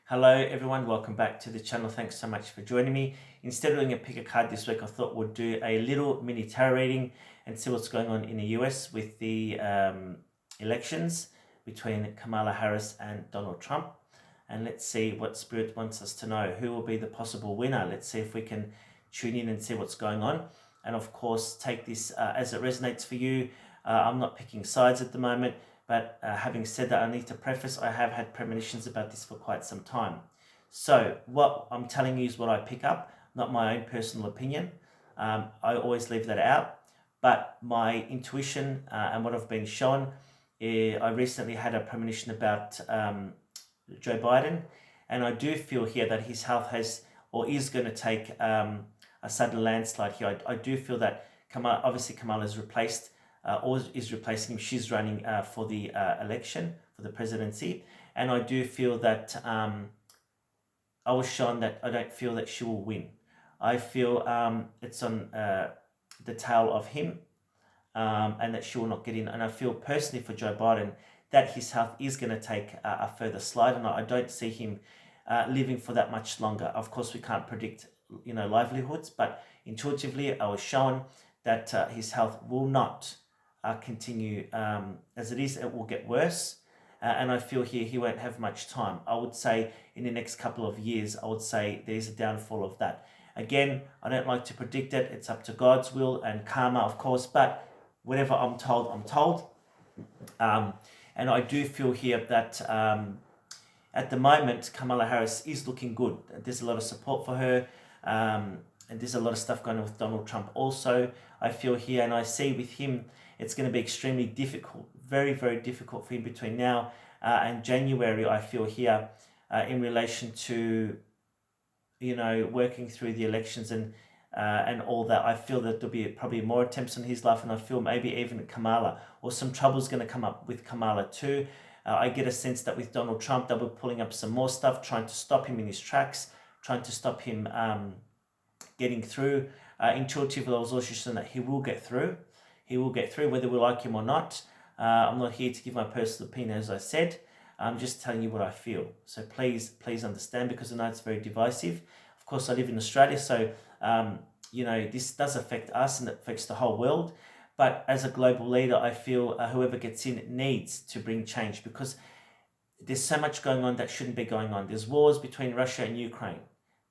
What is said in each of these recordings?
Hello everyone, welcome back to the channel. Thanks so much for joining me. Instead of doing a pick a card this week, I thought we'd do a little mini tarot reading and see what's going on in the US with the elections between Kamala Harris and Donald Trump. And let's see what Spirit wants us to know. Who will be the possible winner? Let's see if we can tune in and see what's going on. And of course, take this as it resonates for you. I'm not picking sides at the moment. But having said that, I need to preface, I have had premonitions about this for quite some time. So what I'm telling you is what I pick up, not my own personal opinion. I always leave that out. But my intuition and what I've been shown, I recently had a premonition about Joe Biden. And I do feel here that his health has or is going to take a sudden landslide here. I do feel that Kamala is replaced or is replacing him. She's running for the election, for the presidency. And I do feel that I was shown that I don't feel that she will win. I feel it's on the tail of him and that she will not get in. And I feel personally for Joe Biden that his health is going to take a further slide. And I don't see him living for that much longer. Of course, we can't predict, livelihoods, but intuitively I was shown that his health will not continue as it is. It will get worse. And I feel here he won't have much time. I would say in the next couple of years, I would say there's a downfall of that. Again, I don't like to predict it. It's up to God's will and karma, of course, but whatever I'm told, I'm told. And I do feel here that at the moment, Kamala Harris is looking good. There's a lot of support for her. And there's a lot of stuff going on with Donald Trump also. I feel here, and I see with him, it's going to be extremely difficult, very, very difficult for him between now and January, I feel here, in relation to, working through the elections and all that. I feel that there'll be probably more attempts on his life, and I feel maybe even Kamala, or some trouble's going to come up with Kamala too. I get a sense that with Donald Trump, they'll be pulling up some more stuff, trying to stop him in his tracks, trying to stop him getting through. Intuitively, I was also saying that he will get through. He will get through, whether we like him or not. I'm not here to give my personal opinion, as I said. I'm just telling you what I feel. So please understand, because I know it's very divisive. Of course, I live in Australia, so this does affect us and it affects the whole world. But as a global leader, I feel whoever gets in needs to bring change, because there's so much going on that shouldn't be going on. There's wars between Russia and Ukraine.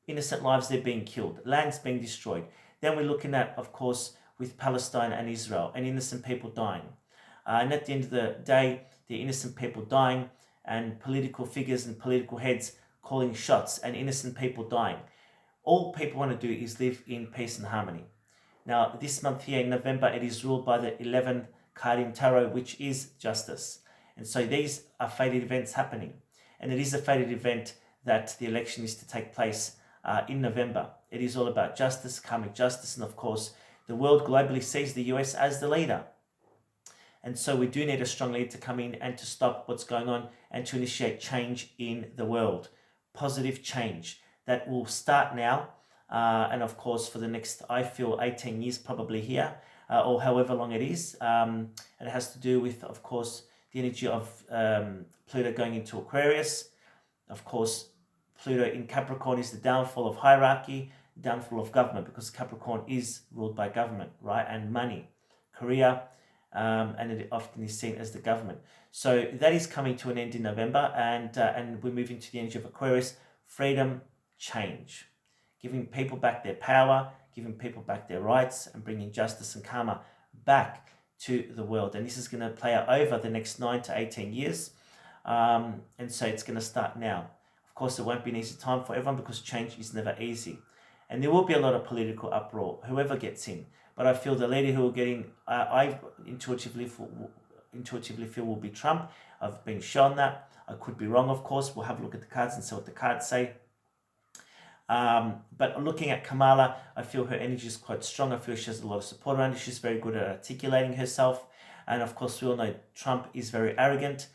Innocent lives, they're being killed. Land's being destroyed. Then we're looking at, of course, with Palestine and Israel, and innocent people dying. And at the end of the day, the innocent people dying and political figures and political heads calling shots and innocent people dying. All people want to do is live in peace and harmony. Now, this month here in November, it is ruled by the 11th card in tarot, which is justice. And so these are fated events happening. And it is a fated event that the election is to take place in November. It is all about justice, karmic justice, and of course, the world globally sees the US as the leader. And so we do need a strong leader to come in and to stop what's going on and to initiate change in the world. Positive change that will start now. And of course, for the next, I feel, 18 years probably here, or however long it is. And it has to do with, of course, the energy of Pluto going into Aquarius. Of course, Pluto in Capricorn is the downfall of hierarchy, downfall of government, because Capricorn is ruled by government, right? And money, career, and it often is seen as the government. So that is coming to an end in November, and we're moving to the energy of Aquarius, freedom, change, giving people back their power, giving people back their rights, and bringing justice and karma back to the world. And this is going to play out over the next 9 to 18 years. And so it's going to start now. Of course, it won't be an easy time for everyone, because change is never easy. And there will be a lot of political uproar, whoever gets in. But I feel the leader who will get in, I intuitively feel will be Trump. I've been shown that. I could be wrong, of course. We'll have a look at the cards and see what the cards say. But looking at Kamala, I feel her energy is quite strong. I feel she has a lot of support around her. She's very good at articulating herself. And of course, we all know Trump is very arrogant.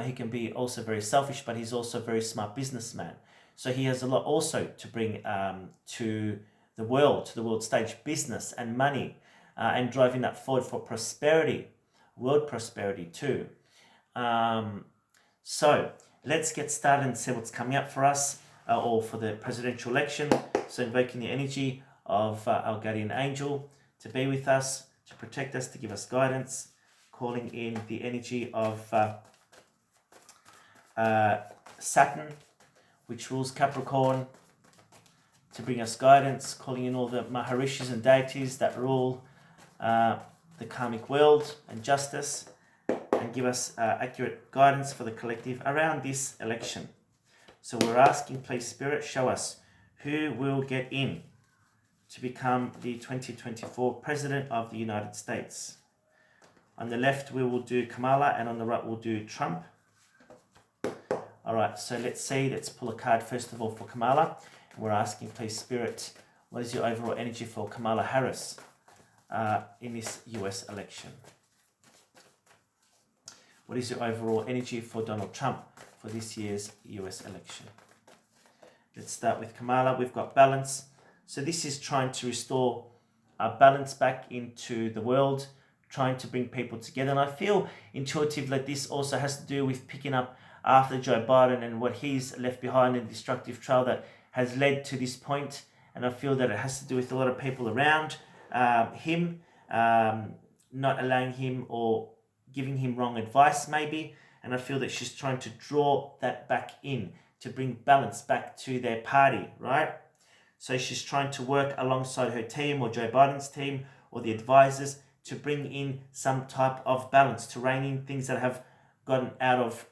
He can be also very selfish, but he's also a very smart businessman. So he has a lot also to bring to the world stage, business and money, and driving that forward for prosperity, world prosperity too. So Let's get started and see what's coming up for us, or for the presidential election. So invoking the energy of our guardian angel to be with us, to protect us, to give us guidance. Calling in the energy of Saturn, which rules Capricorn, to bring us guidance. Calling in all the Maharishis and deities that rule the karmic world and justice, and give us accurate guidance for the collective around this election. So we're asking, please Spirit, show us who will get in to become the 2024 President of the United States. On the left we will do Kamala, and on the right we'll do Trump. Alright, so let's pull a card first of all for Kamala. We're asking, please Spirit, what is your overall energy for Kamala Harris in this US election? What is your overall energy for Donald Trump for this year's US election? Let's start with Kamala. We've got balance. So this is trying to restore balance back into the world, trying to bring people together. And I feel intuitively that this also has to do with picking up after Joe Biden and what he's left behind in the destructive trail that has led to this point. And I feel that it has to do with a lot of people around him, not allowing him or giving him wrong advice maybe. And I feel that she's trying to draw that back in to bring balance back to their party, right? So she's trying to work alongside her team or Joe Biden's team or the advisors to bring in some type of balance, to rein in things that have gotten out of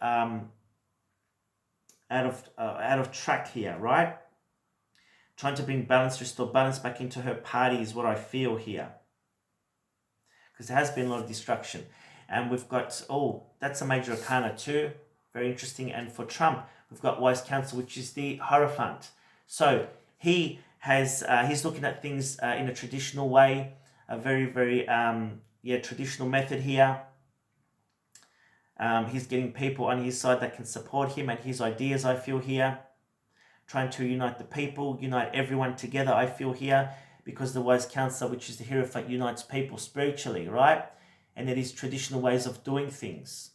track here, right? Trying to bring balance, restore balance back into her party is what I feel here. Because there has been a lot of destruction. And we've got, that's a major arcana too. Very interesting. And for Trump, we've got Wise Counsel, which is the Hierophant. So he has, he's looking at things in a traditional way, a very, very, traditional method here. He's getting people on his side that can support him and his ideas, I feel here. Trying to unite the people, unite everyone together, I feel here. Because the Wise Counselor, which is the Hierophant, unites people spiritually, right? And it is traditional ways of doing things.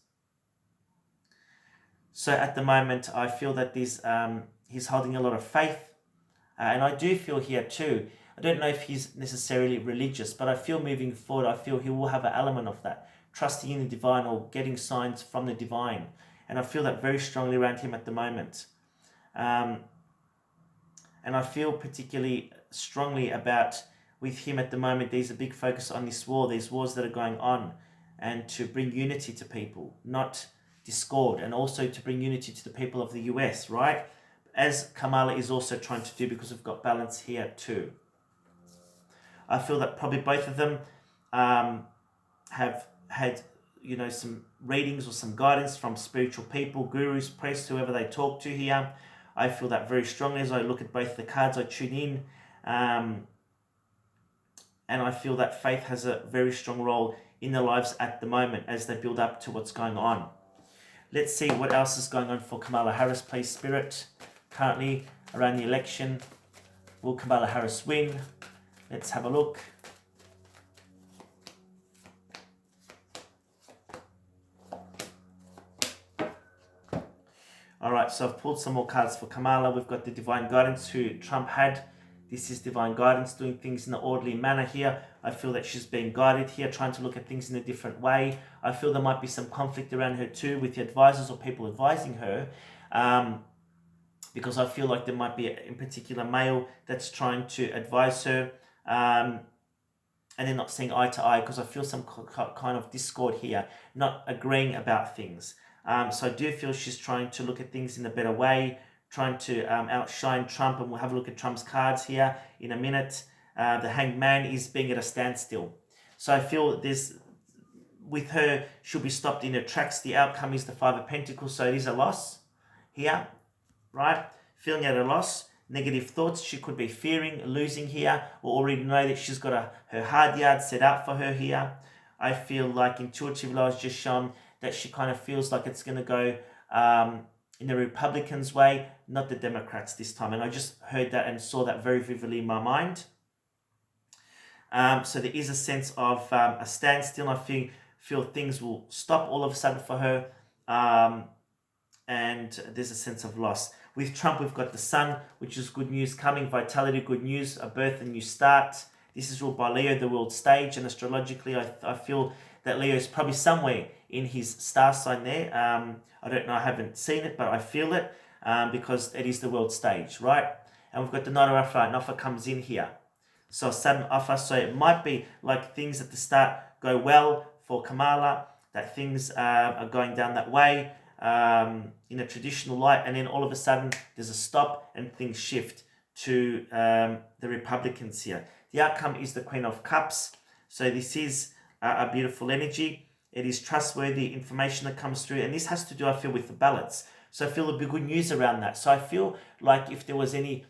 So at the moment, I feel that he's holding a lot of faith. And I do feel here too, I don't know if he's necessarily religious, but I feel moving forward, I feel he will have an element of that. Trusting in the divine or getting signs from the divine. And I feel that very strongly around him at the moment. And I feel particularly strongly about with him at the moment, there's a big focus on this war, these wars that are going on, and to bring unity to people, not discord, and also to bring unity to the people of the US, right? As Kamala is also trying to do, because we've got balance here too. I feel that probably both of them have had, some readings or some guidance from spiritual people, gurus, priests, whoever they talk to here. I feel that very strongly as I look at both the cards, I tune in. And I feel that faith has a very strong role in their lives at the moment as they build up to what's going on. Let's see what else is going on for Kamala Harris, please Spirit. Currently around the election, will Kamala Harris win? Let's have a look. Alright, so I've pulled some more cards for Kamala. We've got the Divine Guidance who Trump had. This is Divine Guidance, doing things in an orderly manner here. I feel that she's being guided here, trying to look at things in a different way. I feel there might be some conflict around her too with the advisors or people advising her. Because I feel like there might be, in particular, male that's trying to advise her. And they're not seeing eye to eye, because I feel some kind of discord here, not agreeing about things. So I do feel she's trying to look at things in a better way, trying to outshine Trump, and we'll have a look at Trump's cards here in a minute. The Hanged Man is being at a standstill. So I feel with her, she'll be stopped in her tracks. The outcome is the Five of Pentacles, so it is a loss here, right? Feeling at a loss, negative thoughts, she could be fearing losing here, or already know that she's got her hard yard set out for her here. I feel like intuitively I was just shown that she kind of feels like it's going to go in the Republicans' way, not the Democrats this time. And I just heard that and saw that very vividly in my mind. So there is a sense of a standstill. I feel things will stop all of a sudden for her. and there's a sense of loss. With Trump, we've got the sun, which is good news coming, vitality, good news, a birth, a new start. This is ruled by Leo, the world stage, and astrologically, I feel that Leo is probably somewhere in his star sign there. I don't know, I haven't seen it, but I feel it because it is the world stage, right? And we've got the Knight of Offer, and Offer comes in here. So a sudden offer, so it might be like things at the start go well for Kamala, that things are going down that way in a traditional light, and then all of a sudden there's a stop and things shift to the Republicans here. The outcome is the Queen of Cups, so this is a beautiful energy. It is trustworthy information that comes through, and this has to do, I feel, with the ballots. So I feel there'll be good news around that. So I feel like if there was any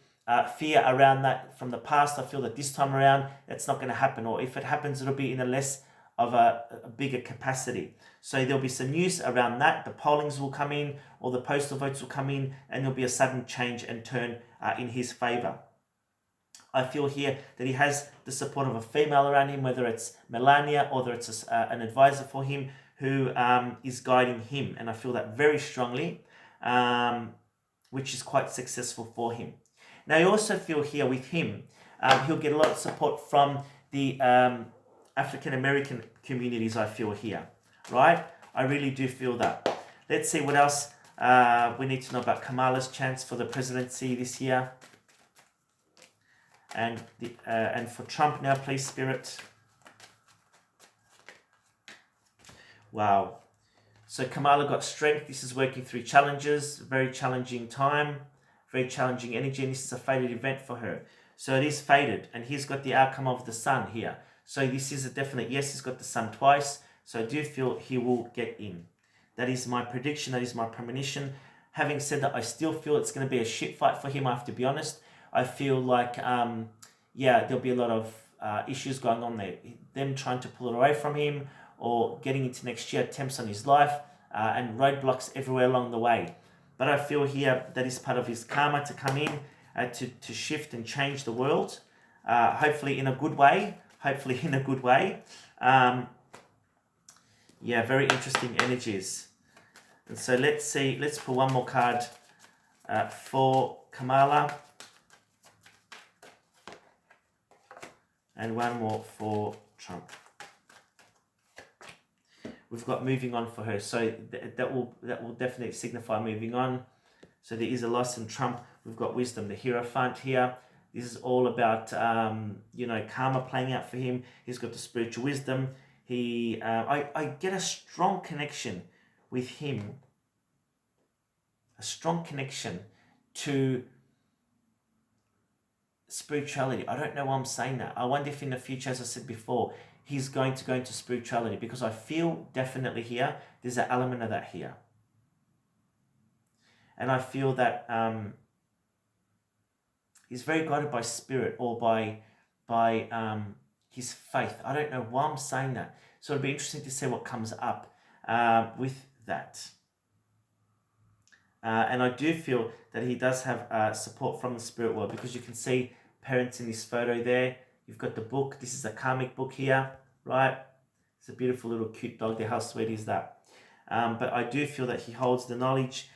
fear around that from the past, I feel that this time around it's not going to happen, or if it happens, it'll be in a less of a bigger capacity. So there'll be some news around that. The pollings will come in, or the postal votes will come in, and there'll be a sudden change and turn in his favor. I feel here that he has the support of a female around him, whether it's Melania or whether it's an advisor for him who is guiding him. And I feel that very strongly, which is quite successful for him. Now, I also feel here with him, he'll get a lot of support from the African American communities, I feel here, right? I really do feel that. Let's see what else we need to know about Kamala's chance for the presidency this year. And for Trump now, please, Spirit. Wow. So Kamala got strength. This is working through challenges. Very challenging time. Very challenging energy. And this is a fated event for her. So it is fated. And he's got the outcome of the sun here. So this is a definite yes. He's got the sun twice. So I do feel he will get in. That is my prediction. That is my premonition. Having said that, I still feel it's going to be a shit fight for him, I have to be honest. I feel like, there'll be a lot of issues going on there. Them trying to pull it away from him or getting into next year, attempts on his life and roadblocks everywhere along the way. But I feel here that is part of his karma to come in, to shift and change the world, hopefully in a good way. Very interesting energies. And so let's pull one more card for Kamala. And one more for Trump. We've got moving on for her. So that will definitely signify moving on. So there is a loss in Trump. We've got wisdom, the Hierophant here. This is all about, karma playing out for him. He's got the spiritual wisdom. I get a strong connection with him. A strong connection to spirituality. I don't know why I'm saying that. I wonder if in the future, as I said before, he's going to go into spirituality, because I feel definitely here there's an element of that here. And I feel that he's very guided by spirit or by his faith. I don't know why I'm saying that. So it'll be interesting to see what comes up with that. And I do feel that he does have support from the spirit world, because you can see parents in this photo there. You've got the book. This is a karmic book here, right? It's a beautiful little cute dog there. How sweet is that? But I do feel that he holds the knowledge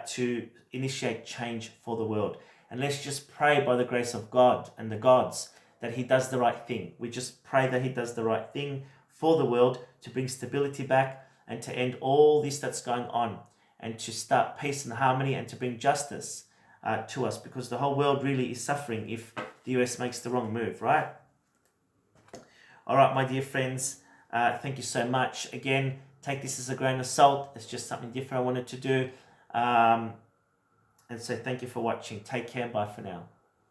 to initiate change for the world. And let's just pray by the grace of God and the gods that he does the right thing. We just pray that he does the right thing for the world, to bring stability back and to end all this that's going on, and to start peace and harmony, and to bring justice to us, because the whole world really is suffering if the US makes the wrong move, right? All right, my dear friends, thank you so much. Again, take this as a grain of salt. It's just something different I wanted to do. And so thank you for watching. Take care. Bye for now.